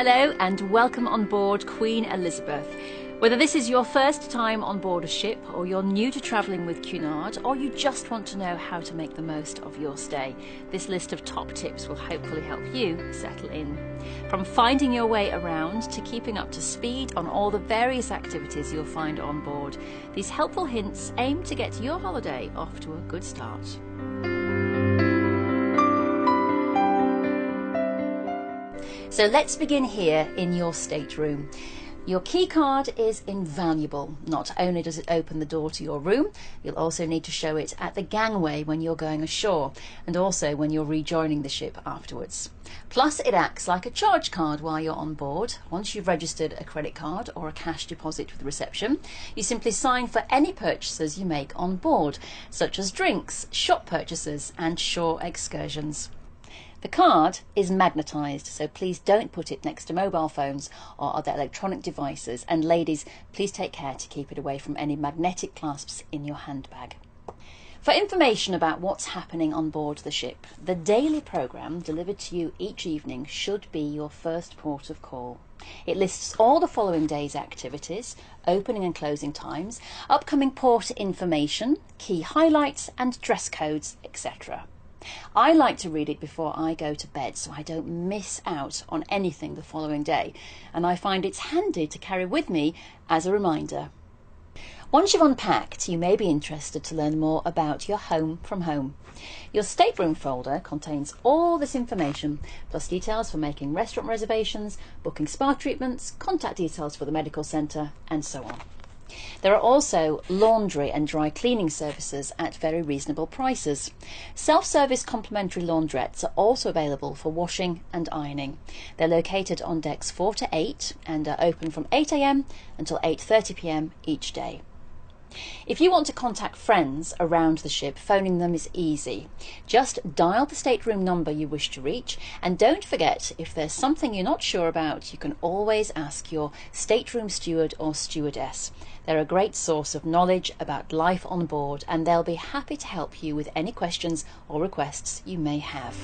Hello and welcome on board Queen Elizabeth. Whether this is your first time on board a ship, or you're new to travelling with Cunard, or you just want to know how to make the most of your stay, this list of top tips will hopefully help you settle in. From finding your way around to keeping up to speed on all the various activities you'll find on board, these helpful hints aim to get your holiday off to a good start. So let's begin here in your stateroom. Your key card is invaluable. Not only does it open the door to your room, you'll also need to show it at the gangway when you're going ashore, and also when you're rejoining the ship afterwards. Plus, it acts like a charge card while you're on board. Once you've registered a credit card or a cash deposit with reception, you simply sign for any purchases you make on board, such as drinks, shop purchases and shore excursions. The card is magnetised, so please don't put it next to mobile phones or other electronic devices, and ladies, please take care to keep it away from any magnetic clasps in your handbag. For information about what's happening on board the ship, the daily programme delivered to you each evening should be your first port of call. It lists all the following day's activities, opening and closing times, upcoming port information, key highlights and dress codes, etc. I like to read it before I go to bed so I don't miss out on anything the following day, and I find it's handy to carry with me as a reminder. Once you've unpacked, you may be interested to learn more about your home from home. Your stateroom folder contains all this information, plus details for making restaurant reservations, booking spa treatments, contact details for the medical centre, and so on. There are also laundry and dry cleaning services at very reasonable prices. Self-service complimentary laundrettes are also available for washing and ironing. They're located on decks 4 to 8 and are open from 8 AM until 8:30 PM each day. If you want to contact friends around the ship, phoning them is easy. Just dial the stateroom number you wish to reach, and don't forget, if there's something you're not sure about, you can always ask your stateroom steward or stewardess. They're a great source of knowledge about life on board, and they'll be happy to help you with any questions or requests you may have.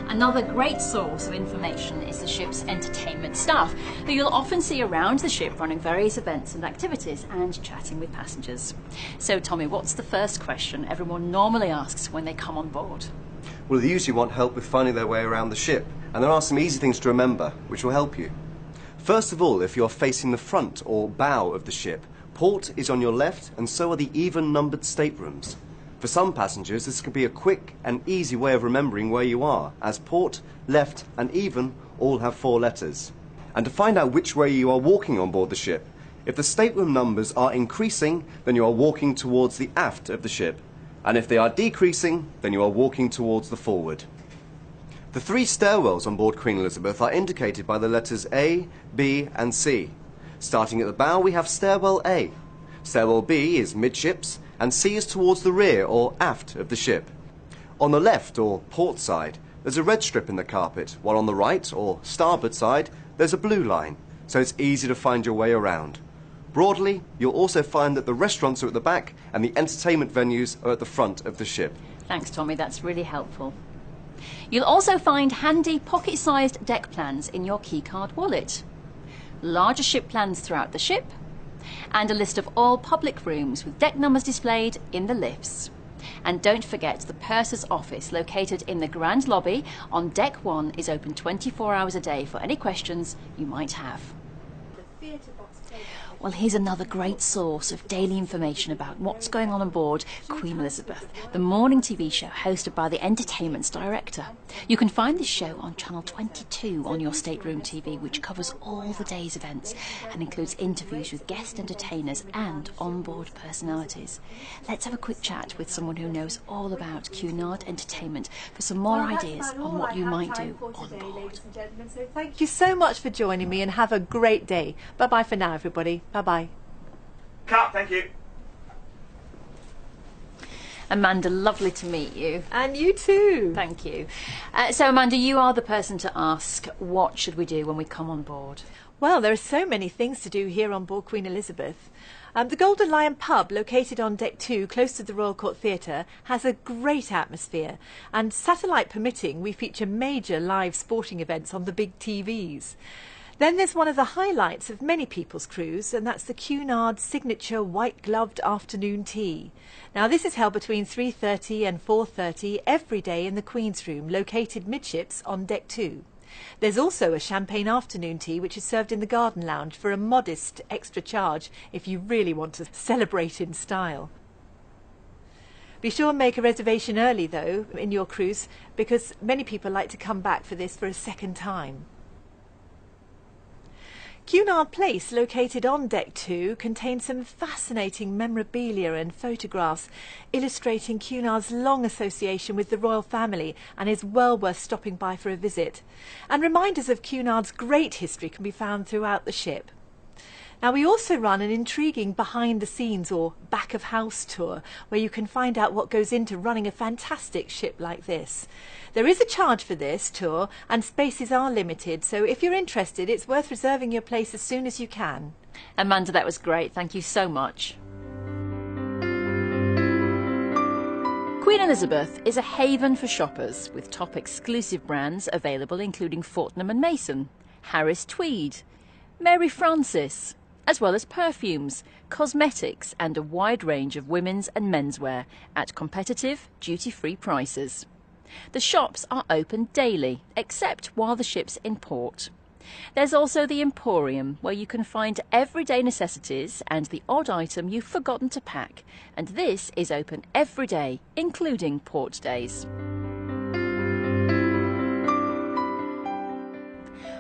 Another great source of information is the ship's entertainment staff, who you'll often see around the ship running various events and activities and chatting with passengers. So Tommy, what's the first question everyone normally asks when they come on board? Well, they usually want help with finding their way around the ship, and there are some easy things to remember which will help you. First of all, if you're facing the front or bow of the ship, port is on your left, and so are the even-numbered staterooms. For some passengers, this can be a quick and easy way of remembering where you are, as port, left and even all have 4 letters. And to find out which way you are walking on board the ship, if the stateroom numbers are increasing, then you are walking towards the aft of the ship, and if they are decreasing, then you are walking towards the forward. The 3 stairwells on board Queen Elizabeth are indicated by the letters A, B and C. Starting at the bow, we have stairwell A. Stairwell B is midships, and C is towards the rear or aft of the ship. On the left or port side, there's a red strip in the carpet, while on the right or starboard side, there's a blue line, so it's easy to find your way around. Broadly, you'll also find that the restaurants are at the back and the entertainment venues are at the front of the ship. Thanks, Tommy, that's really helpful. You'll also find handy pocket-sized deck plans in your keycard wallet, larger ship plans throughout the ship, and a list of all public rooms with deck numbers displayed in the lifts. And don't forget, the purser's office, located in the grand lobby on deck 1, is open 24 hours a day for any questions you might have. Well, here's another great source of daily information about what's going on board Queen Elizabeth, the morning TV show hosted by the entertainment's director. You can find this show on Channel 22 on your stateroom TV, which covers all the day's events and includes interviews with guest entertainers and on-board personalities. Let's have a quick chat with someone who knows all about Cunard Entertainment for some more ideas on what you might do on board. So thank you so much for joining me, and have a great day. Bye-bye for now, everybody. Bye-bye. Cut, thank you. Amanda, lovely to meet you. And you too. Thank you. So Amanda, you are the person to ask, what should we do when we come on board? Well, there are so many things to do here on board Queen Elizabeth. The Golden Lion pub, located on deck 2, close to the Royal Court Theatre, has a great atmosphere. And satellite permitting, we feature major live sporting events on the big TVs. Then there's one of the highlights of many people's cruise, and that's the Cunard signature white-gloved afternoon tea. Now, this is held between 3:30 and 4:30 every day in the Queen's Room, located midships on deck 2. There's also a champagne afternoon tea which is served in the garden lounge for a modest extra charge if you really want to celebrate in style. Be sure and make a reservation early though in your cruise, because many people like to come back for this for a second time. Cunard Place, located on deck 2, contains some fascinating memorabilia and photographs illustrating Cunard's long association with the royal family, and is well worth stopping by for a visit. And reminders of Cunard's great history can be found throughout the ship. Now, we also run an intriguing behind the scenes or back of house tour where you can find out what goes into running a fantastic ship like this. There is a charge for this tour and spaces are limited, so if you're interested, it's worth reserving your place as soon as you can. Amanda, that was great. Thank you so much. Queen Elizabeth is a haven for shoppers with top exclusive brands available, including Fortnum & Mason, Harris Tweed, Mary Frances, as well as perfumes, cosmetics and a wide range of women's and menswear at competitive, duty-free prices. The shops are open daily, except while the ship's in port. There's also the Emporium, where you can find everyday necessities and the odd item you've forgotten to pack, and this is open every day, including port days.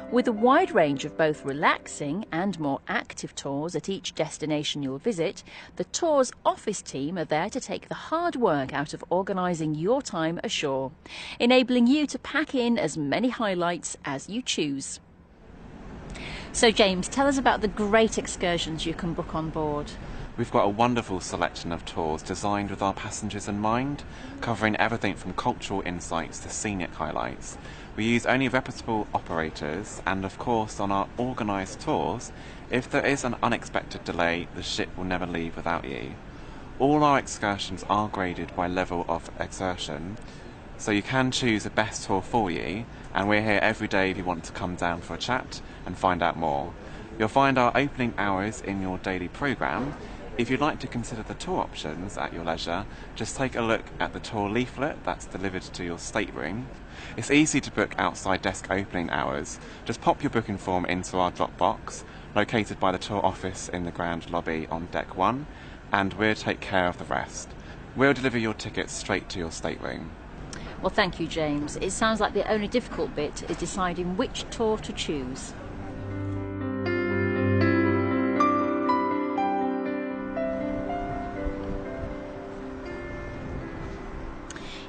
With a wide range of both relaxing and more active tours at each destination you'll visit, the tour's office team are there to take the hard work out of organising your time ashore, enabling you to pack in as many highlights as you choose. So James, tell us about the great excursions you can book on board. We've got a wonderful selection of tours designed with our passengers in mind, covering everything from cultural insights to scenic highlights. We use only reputable operators, and of course on our organised tours, if there is an unexpected delay, the ship will never leave without you. All our excursions are graded by level of exertion, so you can choose the best tour for you, and we're here every day if you want to come down for a chat and find out more. You'll find our opening hours in your daily programme. If you'd like to consider the tour options at your leisure, just take a look at the tour leaflet that's delivered to your stateroom. It's easy to book outside desk opening hours. Just pop your booking form into our drop box, located by the tour office in the grand lobby on deck 1, and we'll take care of the rest. We'll deliver your tickets straight to your stateroom. Well, thank you, James. It sounds like the only difficult bit is deciding which tour to choose.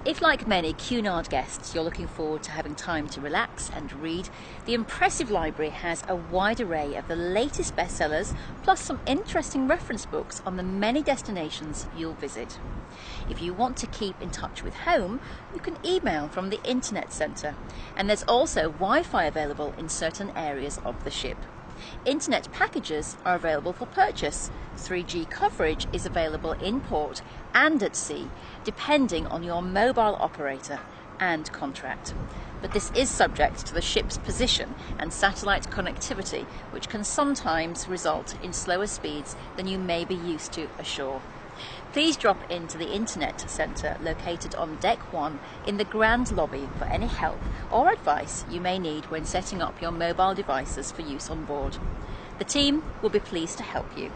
If, like many Cunard guests, you're looking forward to having time to relax and read, the impressive library has a wide array of the latest bestsellers, plus some interesting reference books on the many destinations you'll visit. If you want to keep in touch with home, you can email from the Internet Centre, and there's also Wi-Fi available in certain areas of the ship. Internet packages are available for purchase. 3G coverage is available in port and at sea, depending on your mobile operator and contract. But this is subject to the ship's position and satellite connectivity, which can sometimes result in slower speeds than you may be used to ashore. Please drop into the Internet Centre located on deck 1 in the grand lobby for any help or advice you may need when setting up your mobile devices for use on board. The team will be pleased to help you.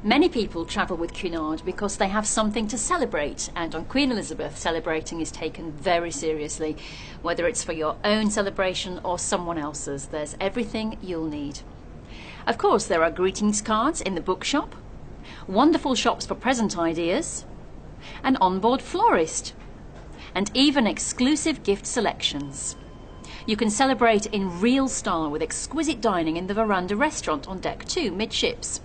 Many people travel with Cunard because they have something to celebrate, and on Queen Elizabeth, celebrating is taken very seriously. Whether it's for your own celebration or someone else's, there's everything you'll need. Of course, there are greetings cards in the bookshop, wonderful shops for present ideas, an onboard florist, and even exclusive gift selections. You can celebrate in real style with exquisite dining in the Veranda restaurant on deck 2 midships.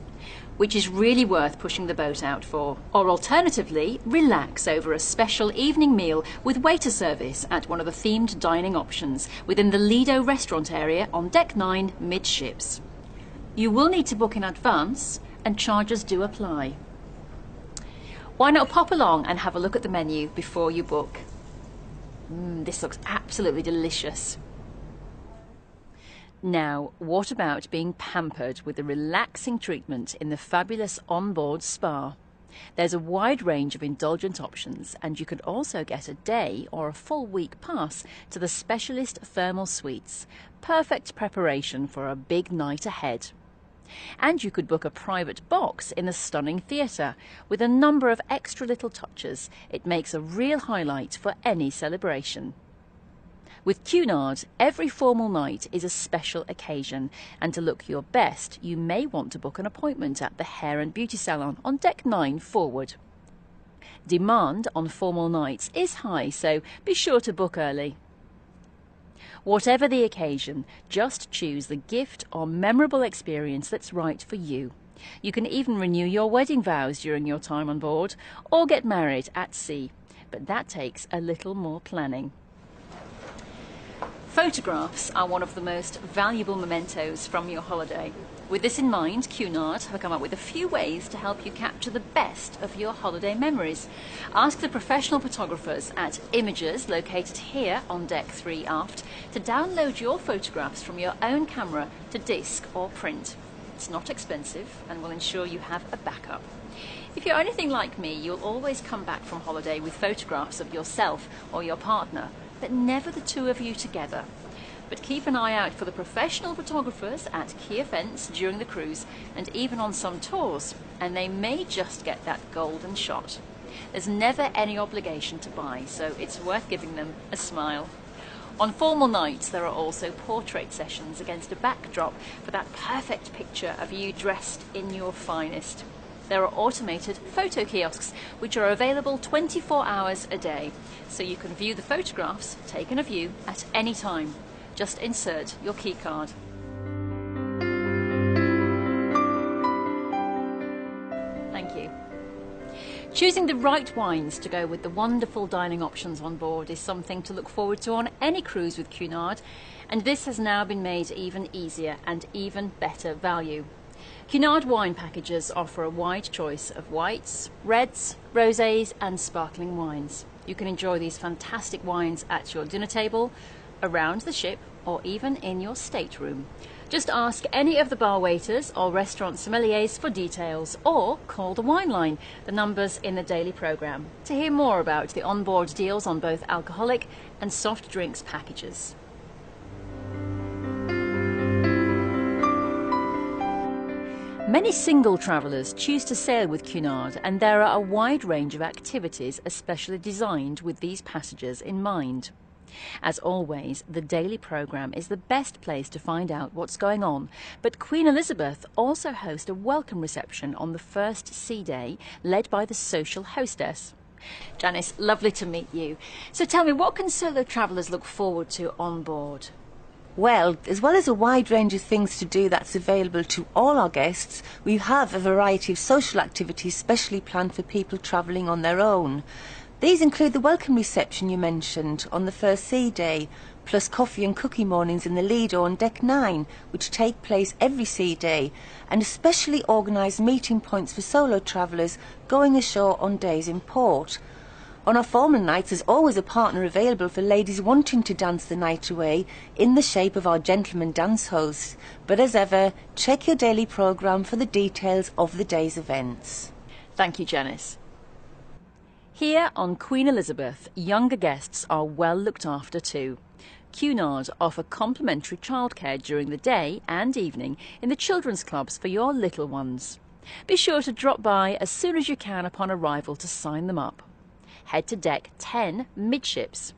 which is really worth pushing the boat out for. Or alternatively, relax over a special evening meal with waiter service at one of the themed dining options within the Lido restaurant area on Deck 9 midships. You will need to book in advance and charges do apply. Why not pop along and have a look at the menu before you book? This looks absolutely delicious. Now, what about being pampered with a relaxing treatment in the fabulous onboard spa? There's a wide range of indulgent options, and you can also get a day or a full week pass to the specialist thermal suites. Perfect preparation for a big night ahead. And you could book a private box in the stunning theatre. With a number of extra little touches, it makes a real highlight for any celebration. With Cunard, every formal night is a special occasion, and to look your best, you may want to book an appointment at the Hair and Beauty Salon on Deck 9 forward. Demand on formal nights is high, so be sure to book early. Whatever the occasion, just choose the gift or memorable experience that's right for you. You can even renew your wedding vows during your time on board, or get married at sea, but that takes a little more planning. Photographs are one of the most valuable mementos from your holiday. With this in mind, Cunard have come up with a few ways to help you capture the best of your holiday memories. Ask the professional photographers at Images, located here on Deck 3 aft, to download your photographs from your own camera to disc or print. It's not expensive and will ensure you have a backup. If you're anything like me, you'll always come back from holiday with photographs of yourself or your partner, but never the two of you together. But keep an eye out for the professional photographers at key events during the cruise and even on some tours, and they may just get that golden shot. There's never any obligation to buy, so it's worth giving them a smile. On formal nights, there are also portrait sessions against a backdrop for that perfect picture of you dressed in your finest. There are automated photo kiosks which are available 24 hours a day, so you can view the photographs taken of you at any time. Just insert your key card. Thank you. Choosing the right wines to go with the wonderful dining options on board is something to look forward to on any cruise with Cunard, and this has now been made even easier and even better value. Cunard wine packages offer a wide choice of whites, reds, rosés and sparkling wines. You can enjoy these fantastic wines at your dinner table, around the ship or even in your stateroom. Just ask any of the bar waiters or restaurant sommeliers for details, or call the wine line, the numbers in the daily programme, to hear more about the onboard deals on both alcoholic and soft drinks packages. Many single travellers choose to sail with Cunard, and there are a wide range of activities especially designed with these passengers in mind. As always, the daily programme is the best place to find out what's going on, but Queen Elizabeth also hosts a welcome reception on the first sea day, led by the social hostess. Janice, lovely to meet you. So tell me, what can solo travellers look forward to on board? Well as a wide range of things to do that's available to all our guests, we have a variety of social activities specially planned for people travelling on their own. These include the welcome reception you mentioned on the first sea day, plus coffee and cookie mornings in the Lido on Deck 9, which take place every sea day, and especially organised meeting points for solo travellers going ashore on days in port. On our formal nights, there's always a partner available for ladies wanting to dance the night away in the shape of our gentleman dance hosts. But as ever, check your daily programme for the details of the day's events. Thank you, Janice. Here on Queen Elizabeth, younger guests are well looked after too. Cunard offer complimentary childcare during the day and evening in the children's clubs for your little ones. Be sure to drop by as soon as you can upon arrival to sign them up. Head to Deck 10 midships.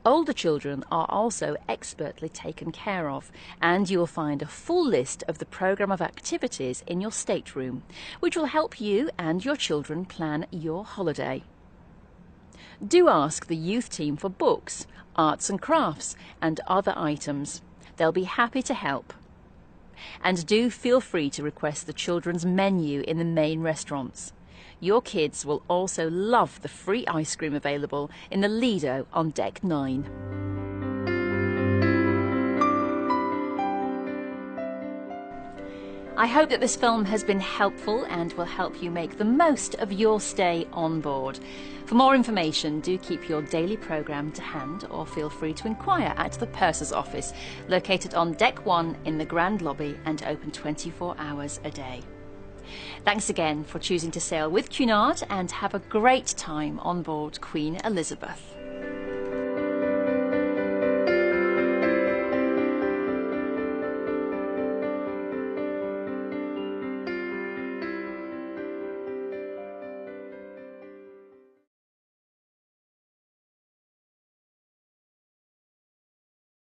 Older children are also expertly taken care of, and you will find a full list of the programme of activities in your stateroom, which will help you and your children plan your holiday. Do ask the youth team for books, arts and crafts and other items. They'll be happy to help. And do feel free to request the children's menu in the main restaurants. Your kids will also love the free ice cream available in the Lido on Deck 9. I hope that this film has been helpful and will help you make the most of your stay on board. For more information, do keep your daily programme to hand or feel free to inquire at the Purser's office, located on Deck 1 in the Grand Lobby and open 24 hours a day. Thanks again for choosing to sail with Cunard, and have a great time on board Queen Elizabeth.